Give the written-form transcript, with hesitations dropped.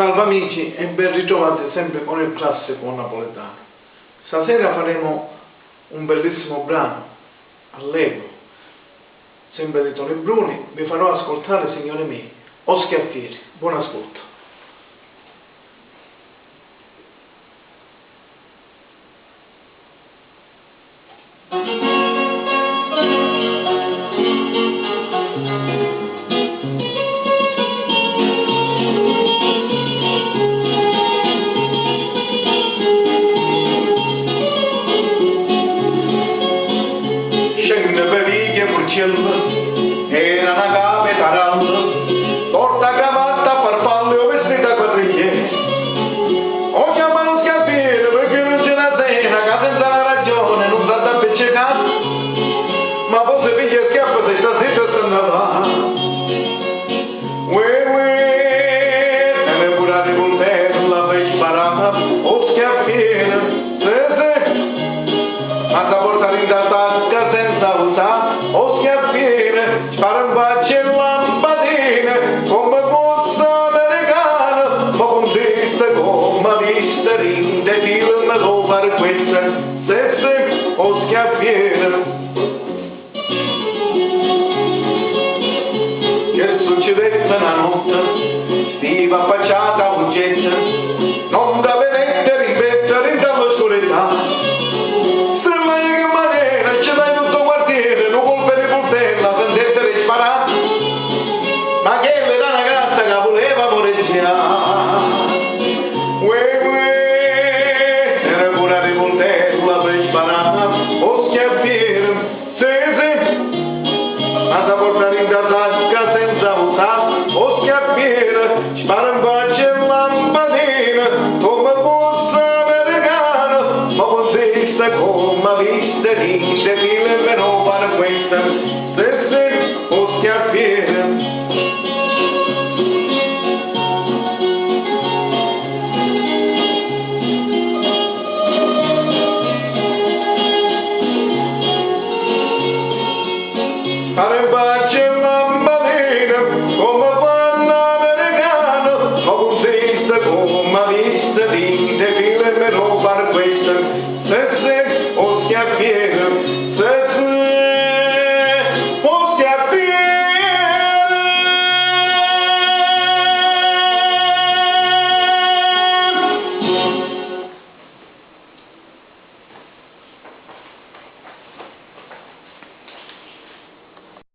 Salve amici e ben ritrovati sempre con il classico napoletano. Stasera faremo un bellissimo brano, allegro, sempre di Toni Bruni. Vi farò ascoltare, signori miei, O Schiaffieri. Buon ascolto. Scende per righe Murciella, era una cave taralda, torta cravatta, farfalle o vestita quadriglie. O chiamano Schiaffiere perché non c'è la sera, che senza la ragione non sa da peccecato, ma poi se piglia schiaffo se sta zitta sta andata. Se ne curate con te, non la fai sparata, o Schiaffiere, ma da portare in tasca senza usare, o Schiaffiere, spara un bacio e lampadine, come fosse americana, ma consiste come vista rinde, film dove questa, se, o Schiaffiere. Che succedette una notte, stiva affacciata a un getto, non da vedette ripetere in dall'oscurità. Ma che era una gatta che voleva moreggiare, era pure di Montella per sparare, o Schiaffiere, ma da portare in tasca senza usare, o Schiaffiere, spara un bacio e lampadina, come fosse americana, ma consiste come viste rinde, film per non fare questa, o Schiaffiere.